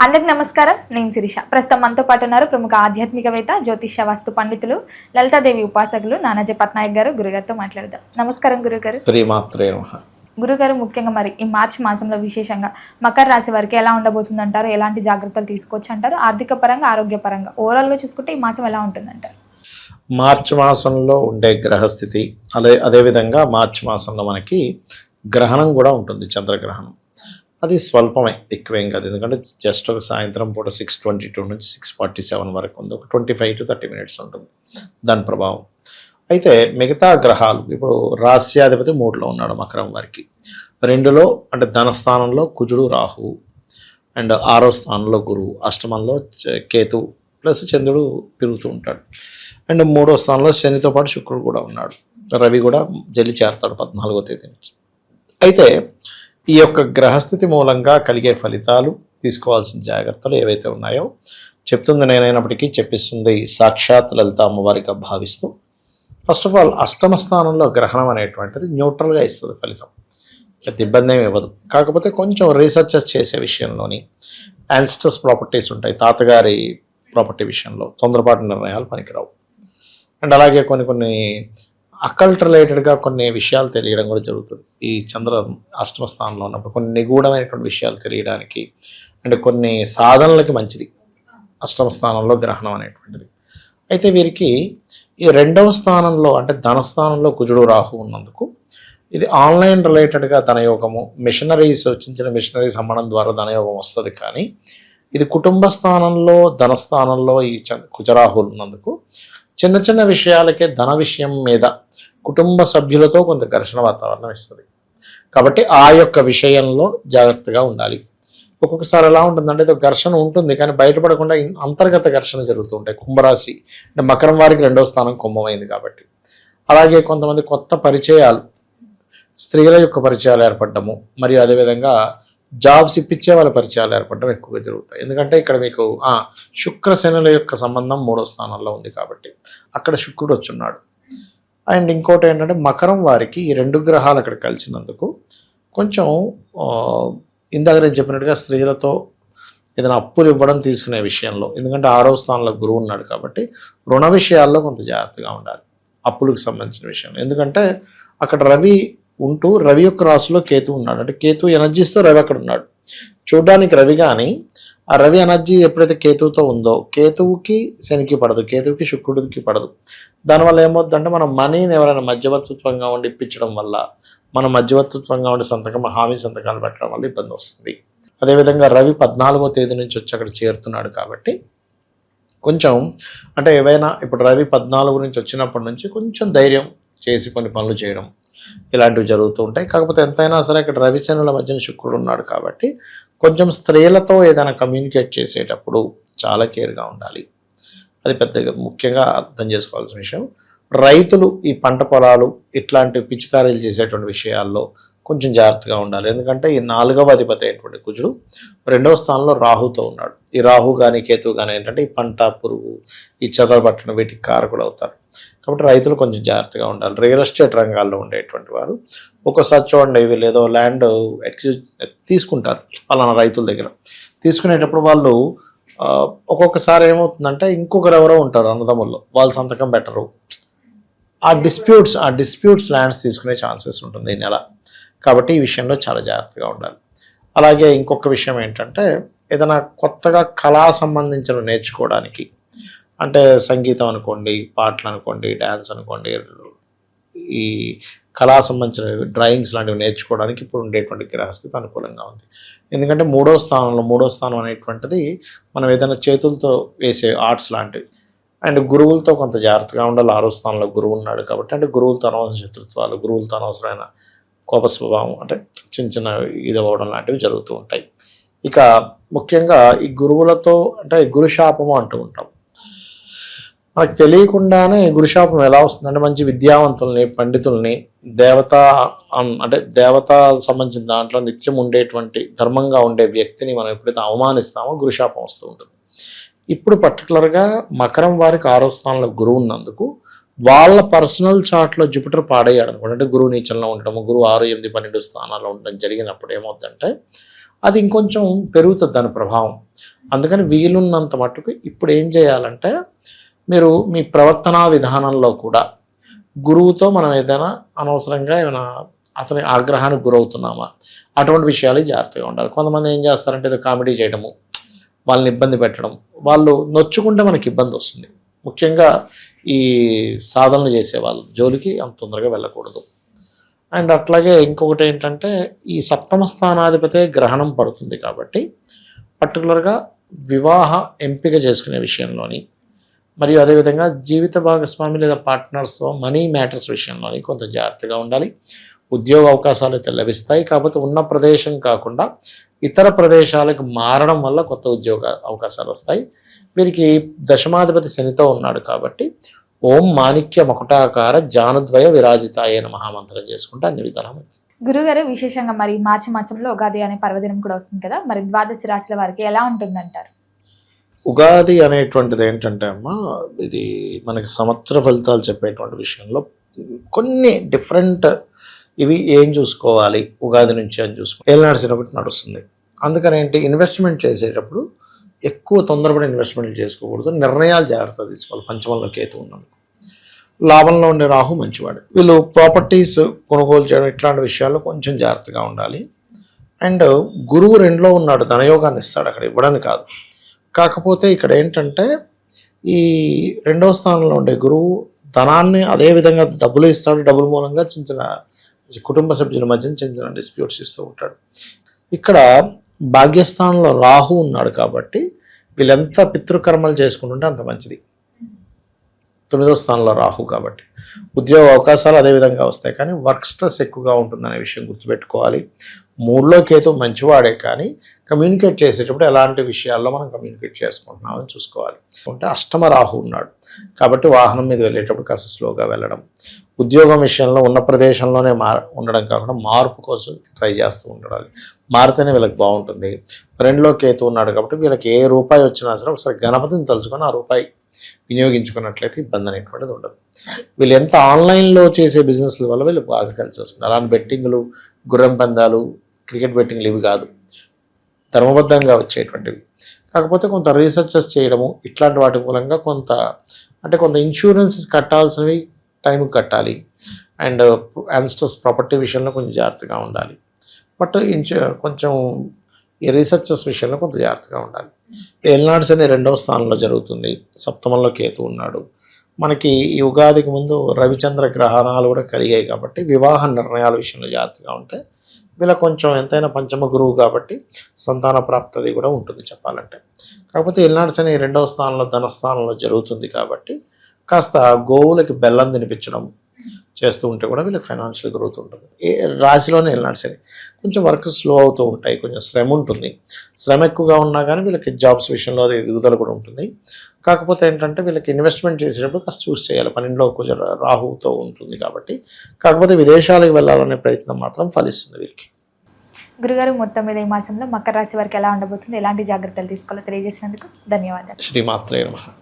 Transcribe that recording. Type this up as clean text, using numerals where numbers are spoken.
అందరికి నమస్కారం. నేను శిరీష. ప్రస్తుతం మనతో పాటు ఉన్నారు ప్రముఖ ఆధ్యాత్మికవేత్త, జ్యోతిష్య వాస్తు పండితులు, లలితాదేవి ఉపాసకులు నానాజీ పట్నాయక్ గారు. గురుగారితో మాట్లాడదాం. నమస్కారం గురుగారు. శ్రీమాత్రే నమః. గురుగారు, ముఖ్యంగా మరి ఈ మార్చి మాసంలో విశేషంగా మకర రాశి వారికి ఎలా ఉండబోతుంది అంటారు? ఎలాంటి జాగ్రత్తలు తీసుకోవచ్చు అంటారు? ఆర్థిక పరంగా, ఆరోగ్యపరంగా ఓవరాల్గా చూసుకుంటే ఈ మాసం ఎలా ఉంటుందంటారు? మార్చి మాసంలో ఉండే గ్రహస్థితి అదేవిధంగా మార్చి మాసంలో మనకి గ్రహణం కూడా ఉంటుంది, చంద్రగ్రహణం. అది స్వల్పమే, ఎక్కువేం కాదు. ఎందుకంటే జస్ట్ ఒక సాయంత్రం పూట 6:22 నుంచి 6:47 వరకు ఉంది. ఒక 25 to 30 minutes ఉంటుంది దాని ప్రభావం. అయితే మిగతా గ్రహాలు, ఇప్పుడు రాస్యాధిపతి 3లో ఉన్నాడు మకరం వారికి, 2లో అంటే ధనస్థానంలో కుజుడు రాహువు, అండ్ 6వ స్థానంలో గురువు, అష్టమంలో కేతు ప్లస్ చంద్రుడు తిరుగుతూ ఉంటాడు, అండ్ 3వ స్థానంలో శనితో పాటు శుక్రుడు కూడా ఉన్నాడు. రవి కూడా జల్లి చేరతాడు 14వ తేదీ నుంచి. అయితే ఈ యొక్క గ్రహస్థితి మూలంగా కలిగే ఫలితాలు, తీసుకోవాల్సిన జాగ్రత్తలు ఏవైతే ఉన్నాయో చెప్తుంది నేనైనప్పటికీ చెప్పిస్తుంది సాక్షాత్ లలిత అమ్మవారిగా భావిస్తూ, ఫస్ట్ ఆఫ్ ఆల్ అష్టమ స్థానంలో గ్రహణం అనేటువంటిది న్యూట్రల్గా ఇస్తుంది ఫలితం, పెద్ద ఇబ్బంది ఏమి ఇవ్వదు. కాకపోతే కొంచెం రీసెర్చెస్ చేసే విషయంలోని యాన్సిస్టర్స్ ప్రాపర్టీస్ ఉంటాయి, తాతగారి ప్రాపర్టీ విషయంలో తొందరపాటు నిర్ణయాలు పనికిరావు. అండ్ అలాగే కొన్ని అకల్ట్ రిలేటెడ్గా కొన్ని విషయాలు తెలియడం కూడా జరుగుతుంది. ఈ చంద్ర అష్టమ స్థానంలో ఉన్నప్పుడు కొన్ని నిగూఢమైనటువంటి విషయాలు తెలియడానికి, అంటే కొన్ని సాధనలకి మంచిది అష్టమ స్థానంలో గ్రహణం అనేటువంటిది. అయితే వీరికి ఈ 2వ స్థానంలో అంటే ధనస్థానంలో కుజుడు రాహు ఉన్నందుకు ఇది ఆన్లైన్ రిలేటెడ్గా ధనయోగము, మిషనరీస్, చిన్న మిషనరీస్ అమ్మడం ద్వారా ధనయోగం వస్తుంది. కానీ ఇది కుటుంబ స్థానంలో ధనస్థానంలో ఈ కుజరాహులు ఉన్నందుకు చిన్న చిన్న విషయాలకే ధన విషయం మీద కుటుంబ సభ్యులతో కొంత ఘర్షణ వాతావరణం ఇస్తుంది. కాబట్టి ఆ యొక్క విషయంలో జాగ్రత్తగా ఉండాలి. ఒక్కొక్కసారి ఎలా ఉంటుందంటే ఏదో ఘర్షణ ఉంటుంది కానీ బయటపడకుండా అంతర్గత ఘర్షణ జరుగుతూ ఉంటాయి. కుంభరాశి అంటే మకరం వారికి 2వ స్థానం కుంభమైంది కాబట్టి. అలాగే కొంతమంది కొత్త పరిచయాలు, స్త్రీల యొక్క పరిచయాలు ఏర్పడము, మరియు అదేవిధంగా జాబ్స్ ఇప్పించే వాళ్ళ పరిచయాలు ఏర్పడడం ఎక్కువగా జరుగుతాయి. ఎందుకంటే ఇక్కడ మీకు శుక్ర శనుల యొక్క సంబంధం 3వ స్థానంలో ఉంది కాబట్టి అక్కడ శుక్రుడు వచ్చున్నాడు. అండ్ ఇంకోటి ఏంటంటే మకరం వారికి ఈ 2 గ్రహాలు అక్కడ కలిసినందుకు కొంచెం ఇందాక నేను చెప్పినట్టుగా స్త్రీలతో ఏదైనా అప్పులు ఇవ్వడం తీసుకునే విషయంలో, ఎందుకంటే 6వ స్థానంలో గురువు ఉన్నాడు కాబట్టి రుణ విషయాల్లో కొంత జాగ్రత్తగా ఉండాలి అప్పులకు సంబంధించిన విషయంలో. ఎందుకంటే అక్కడ రవి ఉంటూ రవి యొక్క రాశిలో కేతు ఉన్నాడు, అంటే కేతు ఎనర్జీస్తో రవి అక్కడ ఉన్నాడు. చూడ్డానికి రవి, కానీ ఆ రవి ఎనర్జీ ఎప్పుడైతే కేతువుతో ఉందో కేతువుకి శనికి పడదు, కేతువుకి శుక్రుడికి పడదు. దానివల్ల ఏమవుతుందంటే మనం మనీని ఎవరైనా మధ్యవర్తిత్వంగా ఉండి ఇప్పించడం వల్ల, మన మధ్యవర్తిత్వంగా ఉండి హామీ సంతకాలు పెట్టడం వల్ల ఇబ్బంది వస్తుంది. అదేవిధంగా రవి 14వ తేదీ నుంచి వచ్చి అక్కడ చేరుతున్నాడు కాబట్టి కొంచెం అంటే ఏవైనా ఇప్పుడు రవి 14 నుంచి వచ్చినప్పటి నుంచి కొంచెం ధైర్యం చేసి కొన్ని పనులు చేయడం ఇలాంటివి జరుగుతూ ఉంటాయి. కాకపోతే ఎంతైనా సరే ఇక్కడ రవిశనుల మధ్యన శుక్రుడు ఉన్నాడు కాబట్టి కొంచెం స్త్రీలతో ఏదైనా కమ్యూనికేట్ చేసేటప్పుడు చాలా కేర్గా ఉండాలి. అది పెద్దగా ముఖ్యంగా అర్థం చేసుకోవాల్సిన విషయం. రైతులు ఈ పంట పొలాలు ఇట్లాంటి పిచికారీలు చేసేటువంటి విషయాల్లో కొంచెం జాగ్రత్తగా ఉండాలి. ఎందుకంటే ఈ 4వ అధిపతి అయినటువంటి కుజుడు 2వ స్థానంలో రాహుతో ఉన్నాడు. ఈ రాహు కానీ కేతు కానీ ఏంటంటే ఈ పంట, పురుగు, ఈ చెదలు పట్టడం వీటికి కారకులు అవుతారు. కాబట్టి రైతులు కొంచెం జాగ్రత్తగా ఉండాలి. రియల్ ఎస్టేట్ రంగాల్లో ఉండేటువంటి వారు ఒక్కోసారి చూడండి, వీళ్ళు ఏదో ల్యాండ్ తీసుకుంటారు పలానా రైతుల దగ్గర. తీసుకునేటప్పుడు వాళ్ళు ఒక్కొక్కసారి ఏమవుతుందంటే ఇంకొకరు ఎవరో ఉంటారు అన్నదమ్ముల్లో, వాళ్ళు సంతకం పెట్టరు. ఆ డిస్ప్యూట్స్ ల్యాండ్స్ తీసుకునే ఛాన్సెస్ ఉంటుంది ఈ నెల. కాబట్టి ఈ విషయంలో చాలా జాగ్రత్తగా ఉండాలి. అలాగే ఇంకొక విషయం ఏంటంటే ఏదైనా కొత్తగా కళా సంబంధించిన నేర్చుకోవడానికి, అంటే సంగీతం అనుకోండి, పాటలు అనుకోండి, డ్యాన్స్ అనుకోండి, ఈ కళా సంబంధించిన డ్రాయింగ్స్ లాంటివి నేర్చుకోవడానికి ఇప్పుడు ఉండేటువంటి గ్రహస్థితి అనుకూలంగా ఉంది. ఎందుకంటే 3వ స్థానం అనేటువంటిది మనం ఏదైనా చేతులతో వేసే ఆర్ట్స్ లాంటివి. అండ్ గురువులతో కొంత జాగ్రత్తగా ఉండాలి. 6వ స్థానంలో గురువు ఉన్నాడు కాబట్టి, అంటే గురువులతో అనవసర శత్రుత్వాలు, గురువులతో అనవసరమైన కోప స్వభావం, అంటే చిన్న ఇది అవ్వడం లాంటివి జరుగుతూ ఉంటాయి. ఇక ముఖ్యంగా ఈ గురువులతో అంటే గురుశాపము అంటూ ఉంటాం. మనకు తెలియకుండానే గురుశాపం ఎలా వస్తుందంటే మంచి విద్యావంతుల్ని, పండితుల్ని, దేవతా సంబంధించిన దాంట్లో నిత్యం ఉండేటువంటి ధర్మంగా ఉండే వ్యక్తిని మనం ఎప్పుడైతే అవమానిస్తామో గురుశాపం వస్తూ ఉంటుంది. ఇప్పుడు పర్టికులర్గా మకరం వారికి 6వ స్థానంలో గురువు ఉన్నందుకు వాళ్ళ పర్సనల్ చార్ట్లో జూపిటర్ పాడయ్యాడు అనుకోండి, అంటే గురువు నీచంలో ఉండటము, గురువు 6, 8, 12 స్థానాల్లో ఉండడం జరిగినప్పుడు ఏమవుతుందంటే అది ఇంకొంచెం పెరుగుతుంది దాని ప్రభావం. అందుకని వీలున్నంత మట్టుకు ఇప్పుడు ఏం చేయాలంటే మీరు మీ ప్రవర్తనా విధానంలో కూడా గురువుతో మనం ఏదైనా అనవసరంగా ఏమైనా అతని ఆగ్రహానికి గురవుతున్నామా అటువంటి విషయాలు జాగ్రత్తగా ఉండాలి. కొంతమంది ఏం చేస్తారంటే ఏదో కామెడీ చేయడము, వాళ్ళని ఇబ్బంది పెట్టడం, వాళ్ళు నొచ్చుకుంటే మనకి ఇబ్బంది వస్తుంది. ముఖ్యంగా ఈ సాధనలు చేసే వాళ్ళు జోలికి అంత తొందరగా వెళ్ళకూడదు. అండ్ అట్లాగే ఇంకొకటి ఏంటంటే ఈ సప్తమ స్థానాధిపతే గ్రహణం పడుతుంది కాబట్టి పర్టికులర్గా వివాహ ఎంపిక చేసుకునే విషయంలోని మరియు అదేవిధంగా జీవిత భాగస్వామి లేదా పార్ట్నర్స్తో మనీ మ్యాటర్స్ విషయంలోని కొంత జాగ్రత్తగా ఉండాలి. ఉద్యోగ అవకాశాలు అయితే లభిస్తాయి, కాకపోతే ఉన్న ప్రదేశం కాకుండా ఇతర ప్రదేశాలకు మారడం వల్ల కొత్త ఉద్యోగ అవకాశాలు వస్తాయి. వీరికి దశమాధిపతి శనితో ఉన్నాడు కాబట్టి ఓం మాణిక్య మకుటాకార జానుద్వయ విరాజితాయ మహామంత్రం చేసుకుంటే అన్ని విధాలు మంచిది. గురుగారు విశేషంగా మరి మార్చి మాసంలో ఉగాది అనే పర్వదినం కూడా వస్తుంది కదా, మరి ద్వాదశ రాశుల వారికి ఎలా ఉంటుందంటారు? ఉగాది అనేటువంటిది ఏంటంటే అమ్మా, ఇది మనకి సంవత్సర ఫలితాలు చెప్పేటువంటి విషయంలో కొన్ని డిఫరెంట్ ఇవి ఏం చూసుకోవాలి ఉగాది నుంచి అని ఏలినాడు ఒకటి నడుస్తుంది. అందుకని ఏంటి, ఇన్వెస్ట్మెంట్ చేసేటప్పుడు ఎక్కువ తొందరపడి ఇన్వెస్ట్మెంట్ చేసుకోకూడదు, నిర్ణయాలు జాగ్రత్త తీసుకోవాలి. పంచమంలో కేతు ఉన్నందుకు లాభంలో ఉండే రాహు మంచివాడు. వీళ్ళు ప్రాపర్టీస్ కొనుగోలు చేయడం ఇట్లాంటి విషయాల్లో కొంచెం జాగ్రత్తగా ఉండాలి. అండ్ గురువు 2లో ఉన్నాడు, ధనయోగాన్ని ఇస్తాడు, అక్కడ ఇవ్వడానికి కాదు. కాకపోతే ఇక్కడ ఏంటంటే ఈ 2వ స్థానంలో ఉండే గురువు ధనాన్ని అదేవిధంగా డబ్బులు ఇస్తాడు, డబ్బుల మూలంగా చిన్న చిన్న కుటుంబ సభ్యుల మధ్య చిన్న చిన్న డిస్ప్యూట్స్ ఇస్తూ ఉంటాడు. ఇక్కడ భాగ్యస్థానంలో రాహు ఉన్నాడు కాబట్టి వీళ్ళెంత పితృకర్మలు చేసుకుంటుంటే అంత మంచిది. 9వ స్థానంలో రాహు కాబట్టి ఉద్యోగ అవకాశాలు అదేవిధంగా వస్తాయి, కానీ వర్క్ స్ట్రెస్ ఎక్కువగా ఉంటుందనే విషయం గుర్తుపెట్టుకోవాలి. 3లో కేతు మంచివాడే, కానీ కమ్యూనికేట్ చేసేటప్పుడు ఎలాంటి విషయాల్లో మనం కమ్యూనికేట్ చేసుకుంటున్నామని చూసుకోవాలి. అంటే అష్టమ రాహు ఉన్నాడు కాబట్టి వాహనం మీద వెళ్ళేటప్పుడు కాస్త స్లోగా వెళ్ళడం, ఉద్యోగం విషయంలో ఉన్న ప్రదేశంలోనే ఉండడం కాకుండా మార్పు కోసం ట్రై చేస్తూ ఉండాలి. మారితేనే వీళ్ళకి బాగుంటుంది. 2లో కేతు ఉన్నాడు కాబట్టి వీళ్ళకి ఏ రూపాయి వచ్చినా సరే ఒకసారి గణపతిని తలుచుకొని ఆ రూపాయి వినియోగించుకున్నట్లయితే ఇబ్బంది అనేటువంటిది ఉండదు. వీళ్ళు ఎంత ఆన్లైన్లో చేసే బిజినెస్ల వల్ల వీళ్ళు బాగా కలిసి వస్తుంది. అలాంటి బెట్టింగ్లు, గుర్రం పందాలు, క్రికెట్ బెట్టింగ్లు ఇవి కాదు, ధర్మబద్ధంగా వచ్చేటువంటివి. కాకపోతే కొంత రీసెర్చెస్ చేయడము ఇట్లాంటి వాటి మూలంగా కొంత ఇన్సూరెన్సెస్ కట్టాల్సినవి టైంకి కట్టాలి. అండ్ యాన్స్టర్స్ ప్రాపర్టీ విషయంలో కొంచెం జాగ్రత్తగా ఉండాలి. బట్ కొంచెం ఈ రీసెర్చెస్ విషయంలో కొంత జాగ్రత్తగా ఉండాలి. ఏలినాడు శని 2వ స్థానంలో జరుగుతుంది, సప్తమంలో కేతు ఉన్నాడు. మనకి ఈ ఉగాదికి ముందు రవిచంద్ర గ్రహణాలు కూడా కలిగాయి కాబట్టి వివాహ నిర్ణయాల విషయంలో జాగ్రత్తగా ఉంటే వీళ్ళ కొంచెం ఎంతైనా పంచమ గురువు కాబట్టి సంతాన ప్రాప్తది కూడా ఉంటుంది చెప్పాలంటే. కాకపోతే ఏలినాడు శని 2వ స్థానంలో ధనస్థానంలో జరుగుతుంది కాబట్టి కాస్త గోవులకి బెల్లం తినిపించడం చేస్తూ ఉంటే కూడా వీళ్ళకి ఫైనాన్షియల్ గ్రోత్ ఉంటుంది. ఏ రాశిలోనే వెళ్ళినాడు సరే కొంచెం వర్క్ స్లో అవుతూ ఉంటాయి, కొంచెం శ్రమ ఉంటుంది. శ్రమ ఎక్కువగా ఉన్నా కానీ వీళ్ళకి జాబ్స్ విషయంలో అది ఎదుగుదల కూడా ఉంటుంది. కాకపోతే ఏంటంటే వీళ్ళకి ఇన్వెస్ట్మెంట్ చేసేటప్పుడు కాస్త చూస్ చేయాలి, 12లో కొంచెం రాహుతో ఉంటుంది కాబట్టి. కాకపోతే విదేశాలకు వెళ్ళాలనే ప్రయత్నం మాత్రం ఫలిస్తుంది వీరికి. గురుగారు మొత్తం మీద ఈ మాసంలో మకర రాశి వారికి ఎలా ఉండబోతుంది, ఎలాంటి జాగ్రత్తలు తీసుకోవాలో తెలియజేసినందుకు ధన్యవాదాలు. శ్రీమాత్రే నమః.